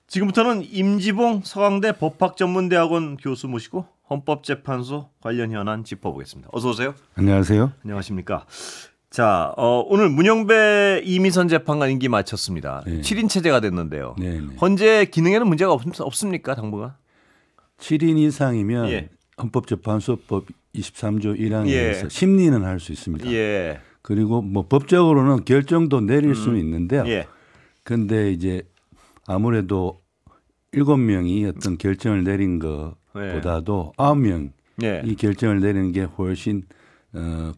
지금부터는 임지봉 서강대 법학전문대학원 교수 모시고 헌법재판소 관련 현안 짚어보겠습니다. 어서 오세요. 안녕하세요. 안녕하십니까. 자, 오늘 문영배 이미선 재판관 임기 마쳤습니다. 네. 7인 체제가 됐는데요. 네. 헌재 기능에는 문제가 없습니까, 당분간? 7인 이상이면 예. 헌법재판소법 23조 1항에서 예. 심리는 할 수 있습니다. 예. 그리고 뭐 법적으로는 결정도 내릴 수는 있는데요. 예. 그런데 이제 아무래도 7명이 어떤 결정을 내린 것보다도 9명이 예. 결정을 내리는 게 훨씬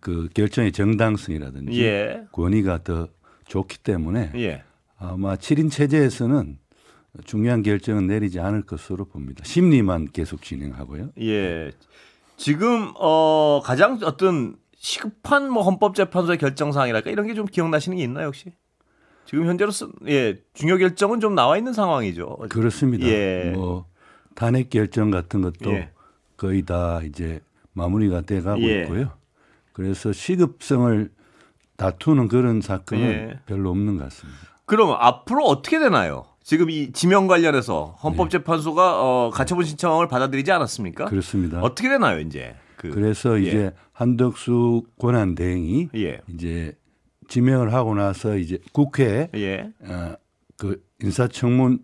그 결정의 정당성이라든지 예. 권위가 더 좋기 때문에 예. 아마 7인 체제에서는 중요한 결정은 내리지 않을 것으로 봅니다. 심리만 계속 진행하고요. 예. 지금 가장 어떤 시급한 뭐 헌법재판소의 결정 사항이랄까 이런 게 좀 기억나시는 게 있나요, 혹시? 지금 현재로서 중요 결정은 좀 나와 있는 상황이죠. 그렇습니다. 예. 뭐 탄핵 결정 같은 것도 예. 거의 다 이제 마무리가 돼 가고 예. 있고요. 그래서 시급성을 다투는 그런 사건은 예. 별로 없는 것 같습니다. 그럼 앞으로 어떻게 되나요? 지금 이 지명 관련해서 헌법재판소가 가처분 신청을 받아들이지 않았습니까? 그렇습니다. 어떻게 되나요, 이제? 그래서 이제 한덕수 권한대행이 예. 이제 지명을 하고 나서 이제 국회에 예. 그 인사청문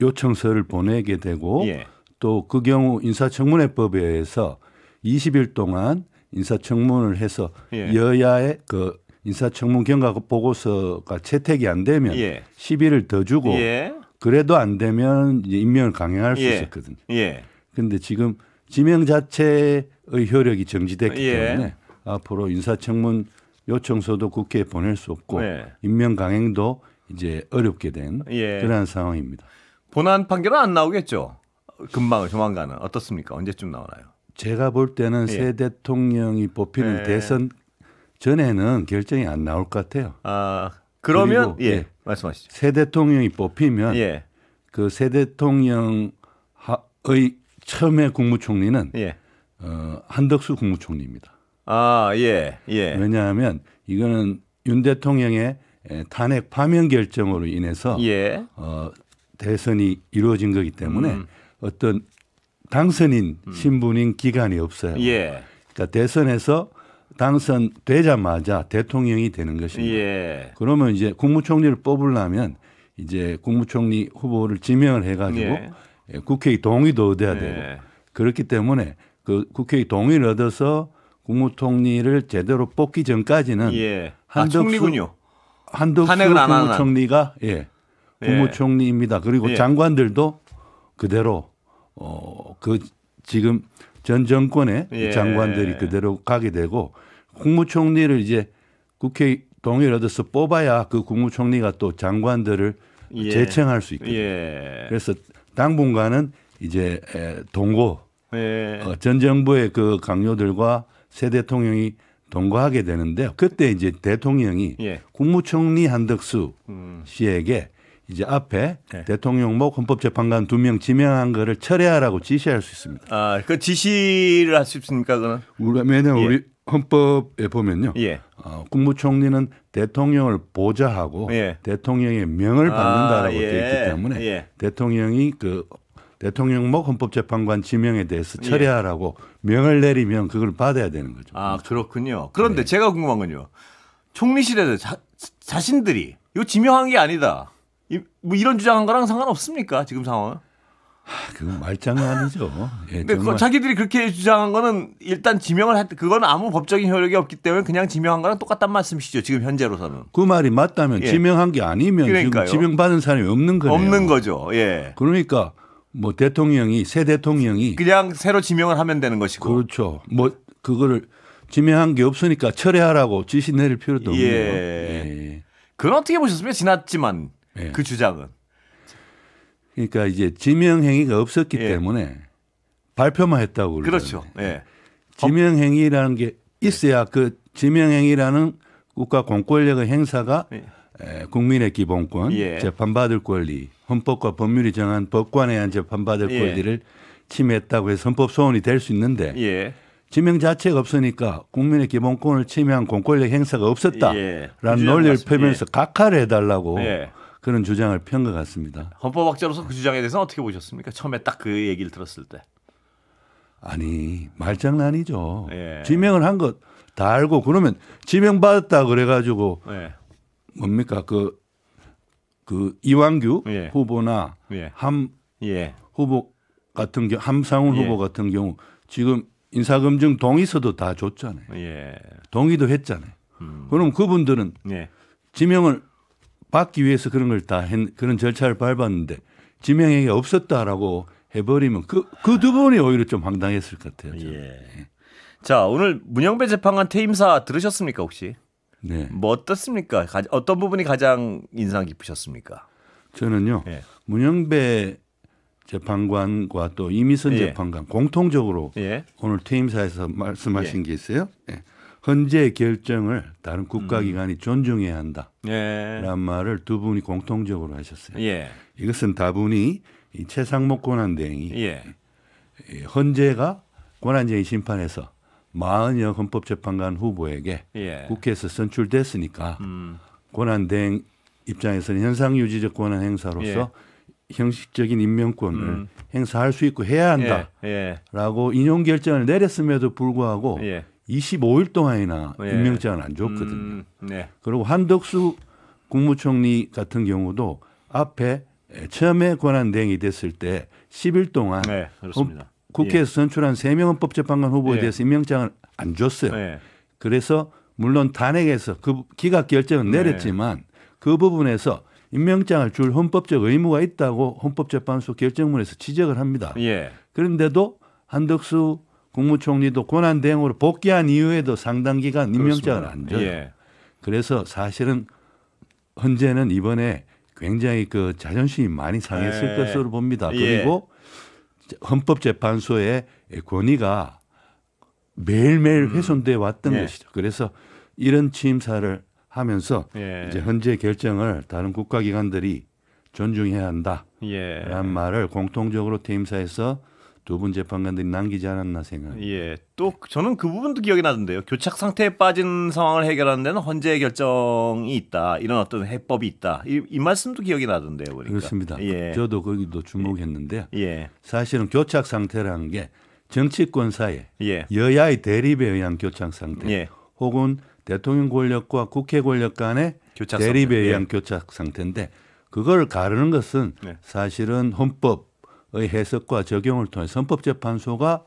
요청서를 보내게 되고 예. 또 그 경우 인사청문회법에 의해서 20일 동안 인사청문을 해서 예. 여야의 그 인사청문 경과 보고서가 채택이 안 되면 예. 10일을 더 주고 예. 그래도 안 되면 이제 임명을 강행할 수 예. 있었거든요. 예. 그런데 지금 지명 자체의 효력이 정지됐기 예. 때문에 앞으로 인사청문 요청서도 국회에 보낼 수 없고 예. 임명 강행도 이제 어렵게 된 예. 그러한 상황입니다. 본안 판결은 안 나오겠죠? 금방 조만간은 어떻습니까? 언제쯤 나오나요? 제가 볼 때는 새 대통령이 뽑히는 예. 대선 전에는 결정이 안 나올 것 같아요. 아, 그러면 그리고, 예. 말씀하시죠. 새 대통령이 뽑히면 예. 그 새 대통령의 처음에 국무총리는 예. 한덕수 국무총리입니다. 아, 예. 예. 왜냐하면 이거는 윤 대통령의 탄핵 파면 결정으로 인해서 예. 대선이 이루어진 거기 때문에 어떤 당선인 신분인 기간이 없어요. 예. 그러니까 대선에서 당선되자마자 대통령이 되는 것입니다. 예. 그러면 이제 국무총리를 뽑으려면 이제 국무총리 후보를 지명을 해가지고 예. 국회의 동의도 얻어야 예. 되고 그렇기 때문에 그 국회의 동의를 얻어서 국무총리를 제대로 뽑기 전까지는 예. 총리군요. 한덕수 탄핵을 안 하는 국무총리가 국무총리입니다. 그리고 예. 장관들도 그대로 그 지금 전 정권의 예. 장관들이 그대로 가게 되고 국무총리를 이제 국회 동의를 얻어서 뽑아야 그 국무총리가 또 장관들을 예. 제청할 수 있거든요. 예. 그래서 당분간은 이제 동고 예. 전 정부의 그 강요들과 새 대통령이 동거하게 되는데요. 그때 이제 대통령이 예. 국무총리 한덕수 씨에게 이제 앞에 네. 대통령목 헌법재판관 2명 지명한 거를 철회하라고 지시할 수 있습니다. 아, 그 지시를 할 수 있습니까, 그는? 왜냐하면 예. 우리 헌법에 보면요. 예. 국무총리는 대통령을 보좌하고 예. 대통령의 명을 받는다라고 예. 되어 있기 때문에 예. 대통령이 그 대통령목 헌법재판관 지명에 대해서 철회하라고 명을 내리면 그걸 받아야 되는 거죠. 아, 그렇군요. 그런데 제가 궁금한 건요. 총리실에서 자신들이 이거 지명한 게 아니다. 뭐 이런 주장한 거랑 상관없습니까? 지금 상황은? 그건 말장난이죠. 예, 근데 정말. 자기들이 그렇게 주장한 거는 일단 지명을 할 때 그건 아무 법적인 효력이 없기 때문에 그냥 지명한 거랑 똑같단 말씀이시죠. 지금 현재로서는. 그 말이 맞다면 예. 지명한 게 아니면 그러니까요. 지금 지명받은 사람이 없는 거네요. 없는 거죠. 예. 그러니까 뭐 대통령이 새 대통령이 그냥 새로 지명을 하면 되는 것이고. 그렇죠. 뭐 그거를 지명한 게 없으니까 철회하라고 지시 내릴 필요도 없네요. 예. 그건 어떻게 보셨습니까? 지났지만 예. 그 주장은. 그러니까 이제 지명 행위가 없었기 예. 때문에 발표만 했다고 그러잖아요. 그렇죠. 예. 지명 행위라는 게 있어야 그 지명 행위라는 국가 공권력의 행사가 예. 국민의 기본권, 예. 재판받을 권리, 헌법과 법률이 정한 법관에 의한 재판받을 예. 권리를 침해했다고 해서 헌법 소원이 될 수 있는데 예. 지명 자체가 없으니까 국민의 기본권을 침해한 공권력 행사가 없었다라는 예. 논리를 말씀. 펴면서 각하를 해달라고 예. 그런 주장을 편 것 같습니다. 헌법학자로서 그 주장에 대해서 어떻게 보셨습니까? 처음에 딱 그 얘기를 들었을 때. 아니 말장난이죠. 예. 지명을 한 것 다 알고 그러면 지명 받았다 그래가지고 예. 뭡니까 그 이완규 예. 후보나 예. 함 예. 후보 같은 경우 함상훈 예. 후보 같은 경우 지금 인사검증 동의서도 다 줬잖아요. 예. 동의도 했잖아요. 그럼 그분들은 예. 지명을 받기 위해서 그런 걸 다 그런 절차를 밟았는데 지명행위가 없었다라고 해버리면 그 두 분이 오히려 좀 황당했을 것 같아요. 저는. 예. 자, 오늘 문영배 재판관 퇴임사 들으셨습니까 혹시? 네. 뭐 어떻습니까? 어떤 부분이 가장 인상 깊으셨습니까? 저는요. 예. 문영배 재판관과 또 이미선 예. 재판관 공통적으로 예. 오늘 퇴임사에서 말씀하신 게 있어요. 예. 헌재 결정을 다른 국가기관이 존중해야 한다. 예. 라는 말을 두 분이 공통적으로 하셨어요. 예. 이것은 다분히 이 최상목 권한대행이 예. 헌재가 권한쟁의 심판에서 40여 헌법재판관 후보에게 예. 국회에서 선출됐으니까 권한대행 입장에서는 현상유지적 권한 행사로서 예. 형식적인 임명권을 행사할 수 있고 해야 한다라고 인용 결정을 내렸음에도 불구하고 예. 25일 동안이나 예. 임명장을 안 줬거든요. 네. 그리고 한덕수 국무총리 같은 경우도 앞에 처음에 권한대행이 됐을 때 10일 동안 네, 그렇습니다. 국회에서 선출한 3명 헌법재판관 후보에 예. 대해서 임명장을 안 줬어요. 예. 그래서 물론 탄핵에서 그 기각 결정은 내렸지만 그 부분에서 임명장을 줄 헌법적 의무가 있다고 헌법재판소 결정문에서 지적을 합니다. 예. 그런데도 한덕수 국무총리도 권한대행으로 복귀한 이후에도 상당 기간 임명장을 안 줘요. 예. 그래서 사실은 헌재는 이번에 굉장히 그 자존심이 많이 상했을 것으로 봅니다. 그리고 헌법재판소의 권위가 매일매일 훼손돼 왔던 것이죠. 그래서 이런 취임사를 하면서 이제 헌재 결정을 다른 국가기관들이 존중해야 한다라는 말을 공통적으로 퇴임사에서 두 분 재판관들이 남기지 않았나 생각합니다. 예. 또 저는 그 부분도 기억이 나던데요. 교착 상태에 빠진 상황을 해결하는 데는 헌재 결정이 있다. 이런 어떤 해법이 있다. 이 말씀도 기억이 나던데요. 보니까. 그렇습니다. 예. 저도 거기도 주목했는데요. 예. 사실은 교착 상태라는 게 정치권 사이에 예. 여야의 대립에 의한 교착 상태 예. 혹은 대통령 권력과 국회 권력 간의 교착 대립에 상태. 의한 예. 교착 상태인데 그걸 가르는 것은 사실은 헌법의 해석과 적용을 통해서 헌법재판소가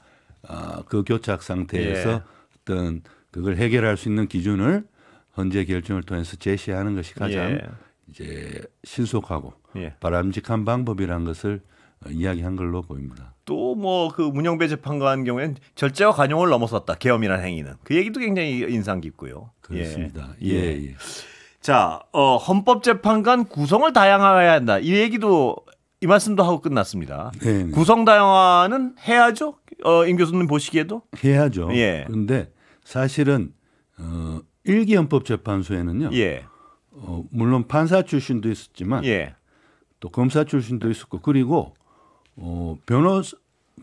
그 교착 상태에서 어떤 그걸 해결할 수 있는 기준을 헌재 결정을 통해서 제시하는 것이 가장 이제 신속하고 바람직한 방법이라는 것을 이야기한 걸로 보입니다. 또 뭐 그 문영배 재판관 경우에는 절제와 관용을 넘어섰다. 계엄이라는 행위는 그 얘기도 굉장히 인상 깊고요. 그렇습니다. 예. 자, 헌법재판관 구성을 다양화해야 한다. 이 얘기도 이 말씀도 하고 끝났습니다. 네네. 구성 다양화는 해야죠. 임 교수님 보시기에도 해야죠. 예. 그런데 사실은 일기 헌법재판소에는요. 예. 물론 판사 출신도 있었지만 예. 또 검사 출신도 있었고 그리고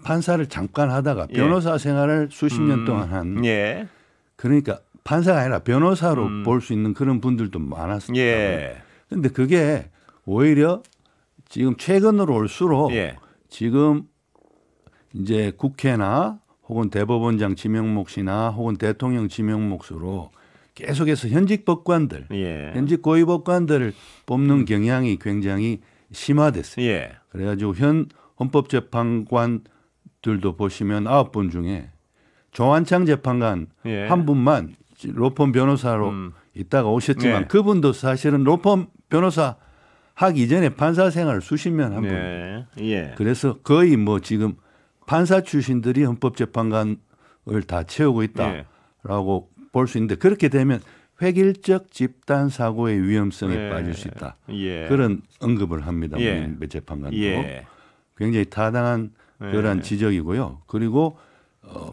판사를 잠깐 하다가 변호사 생활을 수십 년 동안 한 그러니까 판사가 아니라 변호사로 볼 수 있는 그런 분들도 많았습니다. 그런데 그게 오히려 지금 최근으로 올수록 지금 이제 국회나 혹은 대법원장 지명 몫이나 혹은 대통령 지명 몫으로 계속해서 현직 법관들, 현직 고위 법관들을 뽑는 경향이 굉장히 심화됐어요. 그래가지고 현 헌법재판관들도 보시면 9분 중에 조한창 재판관 한 분만 로펌 변호사로 있다가 오셨지만 그분도 사실은 로펌 변호사 하기 이전에 판사 생활을 수십 년 한 분. 그래서 거의 뭐 지금 판사 출신들이 헌법재판관을 다 채우고 있다라고 볼 수 있는데 그렇게 되면 획일적 집단 사고의 위험성에 빠질 수 있다. 그런 언급을 합니다. 문영배 재판관도 굉장히 타당한 그러한 지적이고요. 그리고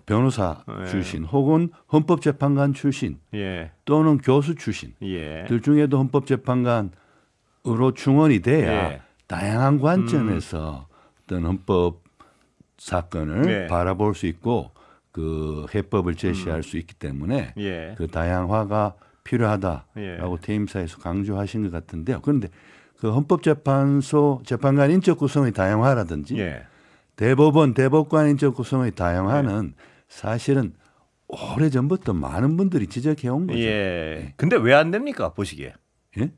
변호사 출신 혹은 헌법재판관 출신 또는 교수 출신들 중에도 헌법재판관으로 충원이 돼야 다양한 관점에서 어떤 헌법 사건을 바라볼 수 있고 그 해법을 제시할 수 있기 때문에 그 다양화가 필요하다라고 퇴임사에서 강조하신 것 같은데요. 그런데 그 헌법재판소 재판관 인적 구성의 다양화라든지 대법원 대법관 인적 구성의 다양화는 사실은 오래 전부터 많은 분들이 지적해 온 거죠. 근데 왜 안 됩니까 보시기에?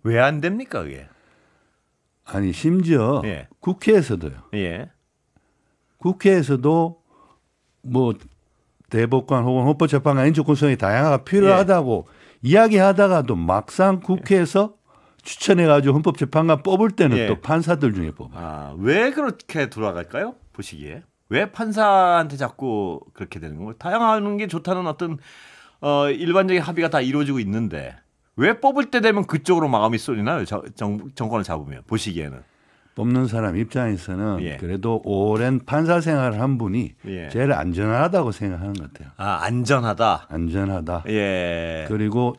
왜 안 됩니까 그게? 아니 심지어 국회에서도요. 국회에서도 뭐 대법관 혹은 헌법재판관 인적 구성의 다양화가 필요하다고 이야기하다가도 막상 국회에서 추천해가지고 헌법재판관 뽑을 때는 또 판사들 중에 뽑아요. 왜 그렇게 돌아갈까요? 보시기에 왜 판사한테 자꾸 그렇게 되는 거예요? 다양화하는 게 좋다는 어떤 일반적인 합의가 다 이루어지고 있는데 왜 뽑을 때 되면 그쪽으로 마음이 쏠리나요? 정권을 잡으면 보시기에는. 뽑는 사람 입장에서는 그래도 오랜 판사 생활을 한 분이 제일 안전하다고 생각하는 것 같아요. 안전하다. 안전하다. 그리고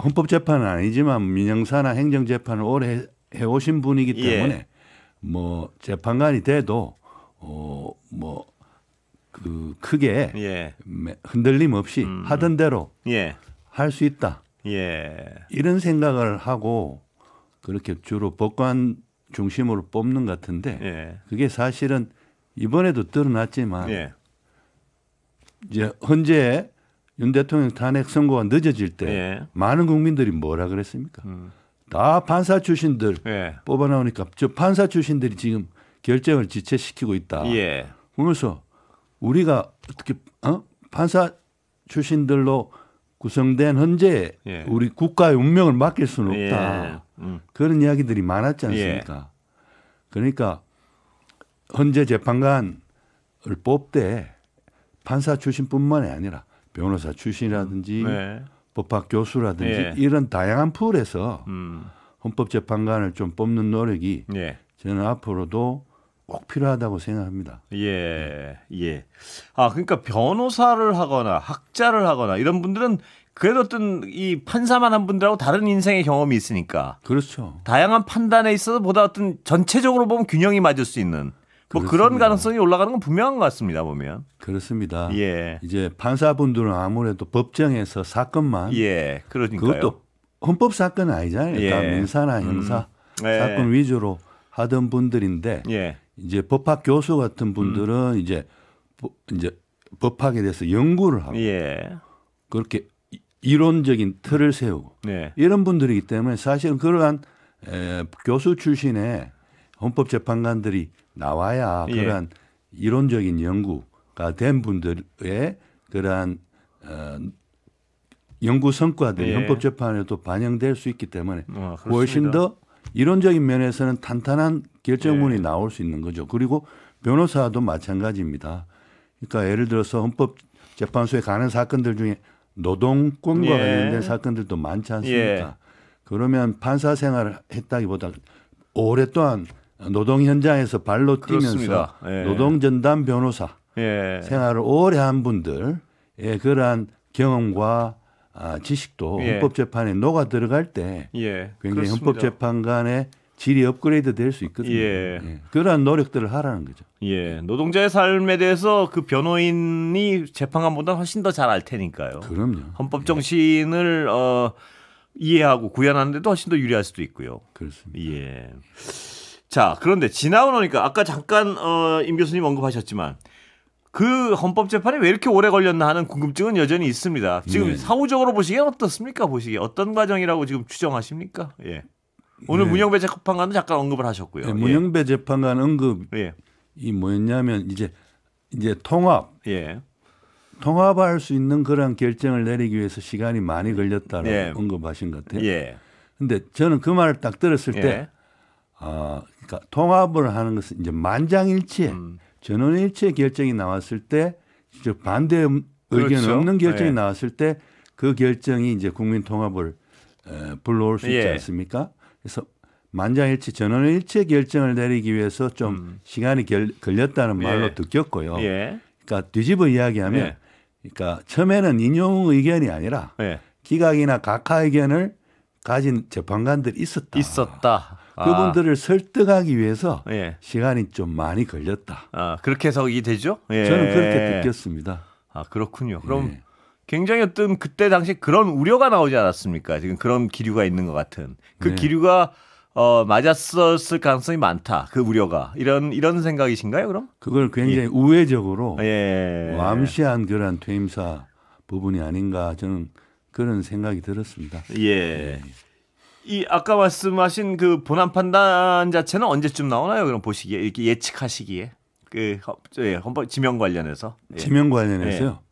헌법재판은 아니지만 민형사나 행정재판을 오래 해오신 분이기 때문에 뭐 재판관이 돼도 뭐 그 크게 흔들림 없이 하던 대로 할 수 있다. 이런 생각을 하고 그렇게 주로 법관 중심으로 뽑는 것 같은데 그게 사실은 이번에도 드러났지만 이제 현재 윤 대통령 탄핵 선고가 늦어질 때 많은 국민들이 뭐라 그랬습니까? 다 판사 출신들 뽑아 나오니까 저 판사 출신들이 지금 결정을 지체시키고 있다. 그러면서 우리가 어떻게 판사 출신들로 구성된 현재 우리 국가의 운명을 맡길 수는 없다. 그런 이야기들이 많았지 않습니까? 그러니까 현재 재판관을 뽑되 판사 출신뿐만이 아니라 변호사 출신이라든지 법학 교수라든지 이런 다양한 풀에서 헌법재판관을 좀 뽑는 노력이 저는 앞으로도 꼭 필요하다고 생각합니다. 그러니까 변호사를 하거나 학자를 하거나 이런 분들은 그래도 어떤 이 판사만 한 분들하고 다른 인생의 경험이 있으니까. 그렇죠. 다양한 판단에 있어서 보다 어떤 전체적으로 보면 균형이 맞을 수 있는 뭐 그런 가능성이 올라가는 건 분명한 것 같습니다. 보면. 그렇습니다. 이제 판사분들은 아무래도 법정에서 사건만 그러니까요. 그것도 헌법 사건은 아니잖아요. 다 민사나 형사 사건 위주로 하던 분들인데 이제 법학 교수 같은 분들은 이제 법학에 대해서 연구를 하고 그렇게 이론적인 틀을 세우고 이런 분들이기 때문에 사실은 그러한 교수 출신의 헌법재판관들이 나와야 그러한 이론적인 연구가 된 분들의 그러한 연구 성과들이 헌법재판에도 반영될 수 있기 때문에 훨씬 더 이론적인 면에서는 탄탄한 결정문이 나올 수 있는 거죠. 그리고 변호사도 마찬가지입니다. 그러니까 예를 들어서 헌법재판소에 가는 사건들 중에 노동권과 관련된 사건들도 많지 않습니까? 그러면 판사 생활을 했다기보다 오랫동안 노동 현장에서 발로 뛰면서 노동전담 변호사 생활을 오래 한 분들의 그러한 경험과 지식도 헌법재판에 녹아 들어갈 때 굉장히 헌법재판관의 질이 업그레이드 될 수 있거든요. 그러한 노력들을 하라는 거죠. 노동자의 삶에 대해서 그 변호인이 재판관보다 훨씬 더 잘 알 테니까요. 그럼요. 헌법 정신을 이해하고 구현하는데도 훨씬 더 유리할 수도 있고요. 그렇습니다. 자, 그런데 지나고 나니까 아까 잠깐 임 교수님 언급하셨지만 그 헌법재판이 왜 이렇게 오래 걸렸나 하는 궁금증은 여전히 있습니다. 지금 사후적으로 보시기에 어떻습니까? 보시기에 어떤 과정이라고 지금 추정하십니까? 오늘 문영배 재판관도 잠깐 언급을 하셨고요. 문영배 재판관 언급이 뭐였냐면 이제 통합할 수 있는 그런 결정을 내리기 위해서 시간이 많이 걸렸다라고 언급하신 것 같아요. 근데 저는 그 말을 딱 들었을 때 그러니까 통합을 하는 것은 이제 만장일치의 전원일치의 결정이 나왔을 때 반대 의견 없는 결정이 나왔을 때 그 결정이 이제 국민 통합을 불러올 수 있지 않습니까? 그래서 만장일치 전원일치의 결정을 내리기 위해서 좀 시간이 걸렸다는 말로 듣겼고요. 그러니까 뒤집어 이야기하면 그러니까 처음에는 인용 의견이 아니라 기각이나 각하 의견을 가진 재판관들이 있었다. 그분들을 설득하기 위해서 시간이 좀 많이 걸렸다. 그렇게 해석이 되죠? 저는 그렇게 느꼈습니다. 그렇군요. 그럼 굉장히 어떤 그때 당시 그런 우려가 나오지 않았습니까? 지금 그런 기류가 있는 것 같은 그 기류가 맞았었을 가능성이 많다. 그 우려가 이런 생각이신가요? 그럼? 그걸 굉장히 우회적으로 예. 암시한 그런 퇴임사 부분이 아닌가 저는 그런 생각이 들었습니다. 예. 이 아까 말씀하신 그 본안 판단 자체는 언제쯤 나오나요? 그럼 보시기에 이렇게 예측하시기에 그 헌법 지명 관련해서 지명 관련해서요. 예.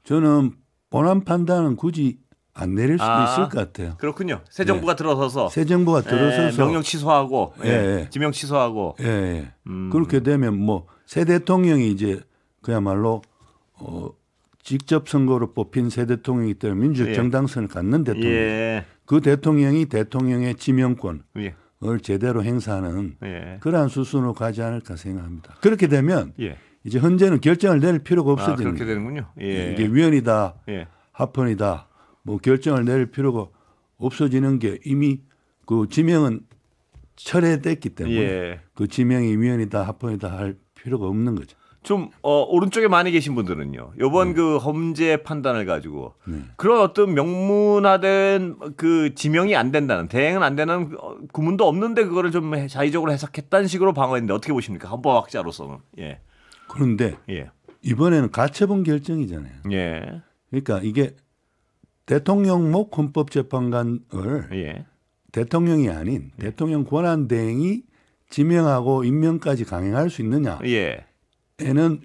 저는 본안 판단은 굳이 안 내릴 수도 있을 것 같아요. 그렇군요. 새 정부가 들어서서 새 정부가 들어서서 명령 취소하고 지명 취소하고 그렇게 되면 뭐 새 대통령이 이제 그야말로 직접 선거로 뽑힌 새 대통령이기 때문에 민주적 정당성을 갖는 대통령. 그 대통령이 대통령의 지명권을 제대로 행사하는 그러한 수순으로 가지 않을까 생각합니다. 그렇게 되면 이제 현재는 결정을 내릴 필요가 없어지는 그렇게 되는군요. 이게 위헌이다, 합헌이다, 뭐 결정을 내릴 필요가 없어지는 게 이미 그 지명은 철회됐기 때문에 그 지명이 위헌이다, 합헌이다 할 필요가 없는 거죠. 좀 오른쪽에 많이 계신 분들은요. 이번 그 험지 판단을 가지고 그런 어떤 명문화된 그 지명이 안 된다는 대행은 안 되는 구문도 없는데 그거를 좀 자의적으로 해석했다는 식으로 방어했는데 어떻게 보십니까? 헌법학자로서는. 그런데 이번에는 가처분 결정이잖아요. 그러니까 이게 대통령목 헌법재판관을 대통령이 아닌 대통령 권한대행이 지명하고 임명까지 강행할 수 있느냐? 에는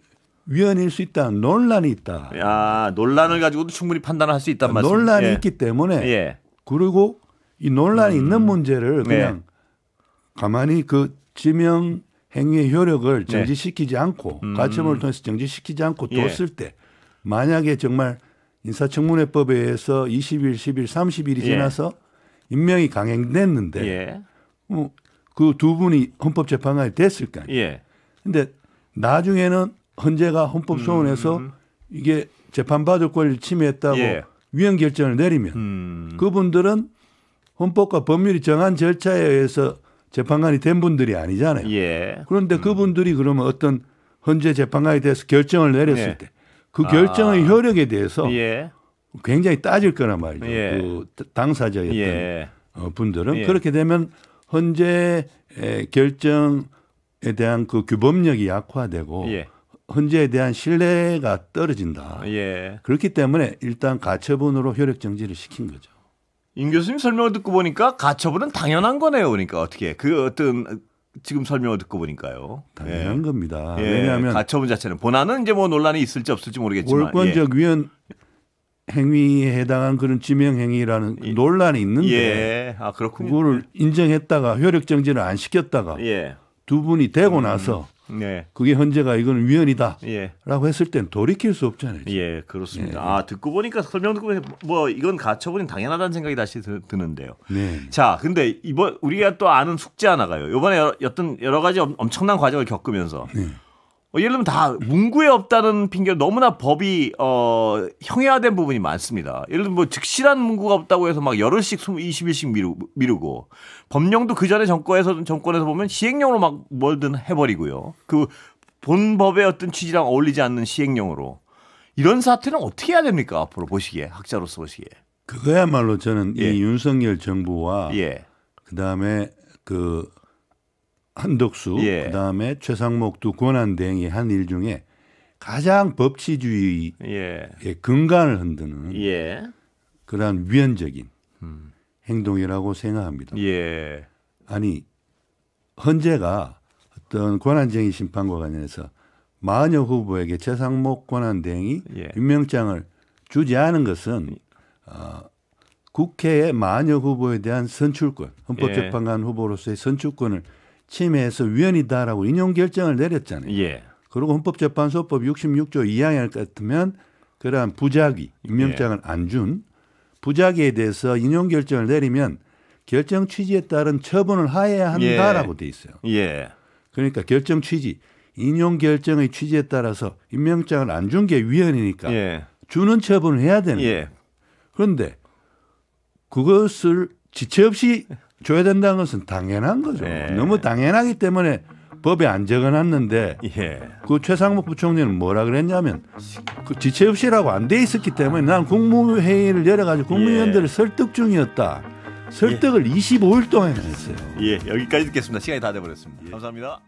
위헌일 수 있다는 논란이 있다. 논란을 가지고도 충분히 판단할 수 있단 말씀. 논란이 있기 때문에 그리고 이 논란이 있는 문제를 그냥 가만히 그 지명 행위의 효력을 정지시키지 않고 가처분을 통해서 정지시키지 않고 뒀을 때 만약에 정말 인사청문회법에 의해서 20일, 10일, 30일이 지나서 임명이 강행됐는데 그 두 분이 헌법재판관이 됐을 거 아니에요. 근데 나중에는 헌재가 헌법소원에서 이게 재판받을 권리를 침해했다고 위헌 결정을 내리면 그분들은 헌법과 법률이 정한 절차에 의해서 재판관이 된 분들이 아니잖아요. 그런데 그분들이 그러면 어떤 헌재 재판관이 돼서 결정을 내렸을 때 그 결정의 효력에 대해서 굉장히 따질 거란 말이죠. 그 당사자였던 분들은 그렇게 되면 헌재 결정에 대한 그 규범력이 약화되고 헌재에 대한 신뢰가 떨어진다. 그렇기 때문에 일단 가처분으로 효력 정지를 시킨 거죠. 임 교수님 설명을 듣고 보니까 가처분은 당연한 거네요. 그러니까 어떻게 그 어떤 지금 설명을 듣고 보니까요. 당연한 겁니다. 왜냐하면 가처분 자체는 본안은 이제 뭐 논란이 있을지 없을지 모르겠지만 월권적 위헌 행위에 해당한 그런 지명 행위라는 논란이 있는데 그렇군요. 그거를 인정했다가 효력 정지를 안 시켰다가 두 분이 되고 나서 그게 헌재가 이거는 위헌이다라고 했을 땐 돌이킬 수 없잖아요. 그렇습니다. 듣고 보니까 설명 듣고 보니까 뭐 이건 가처분이 당연하다는 생각이 다시 드는데요. 자, 근데 이번 우리가 또 아는 숙제 하나가요. 이번에 어떤 여러 가지 엄청난 과정을 겪으면서 예를 들면 다 문구에 없다는 핑계로 너무나 법이 형해화된 부분이 많습니다. 예를 들면 뭐 즉실한 문구가 없다고 해서 막 열흘씩 20일씩 미루고 법령도 그 전에 정권에서 보면 시행령으로 막 뭐든 해버리고요. 그 본법의 어떤 취지랑 어울리지 않는 시행령으로 이런 사태는 어떻게 해야 됩니까? 앞으로 보시기에 학자로서 보시기에. 그거야말로 저는 이 윤석열 정부와 그다음에 그 한덕수 그다음에 최상목 두 권한대행이 한 일 중에 가장 법치주의의 근간을 흔드는 그러한 위헌적인 행동이라고 생각합니다. 아니 헌재가 어떤 권한쟁의 심판과 관련해서 마흔여 후보에게 최상목 권한대행이 임명장을 주지 않은 것은 국회의 마흔여 후보에 대한 선출권, 헌법재판관 후보로서의 선출권을 침해해서 위헌이다라고 인용 결정을 내렸잖아요. 그리고 헌법재판소법 66조 2항 같으면 그러한 부작위, 임명장을 안 준 부작위에 대해서 인용 결정을 내리면 결정 취지에 따른 처분을 하해야 한다라고 돼 있어요. 그러니까 결정 취지, 인용 결정의 취지에 따라서 임명장을 안 준 게 위헌이니까 주는 처분을 해야 되는 거예요. 그런데 그것을 지체 없이 줘야 된다는 것은 당연한 거죠. 너무 당연하기 때문에 법에 안 적어놨는데 그 최상목 부총리는 뭐라 그랬냐면 그 지체 없이라고 안 돼 있었기 때문에 난 국무회의를 열어가지고 국무위원들을 설득 중이었다. 설득을 25일 동안 했어요. 예, 여기까지 듣겠습니다. 시간이 다 돼버렸습니다. 감사합니다.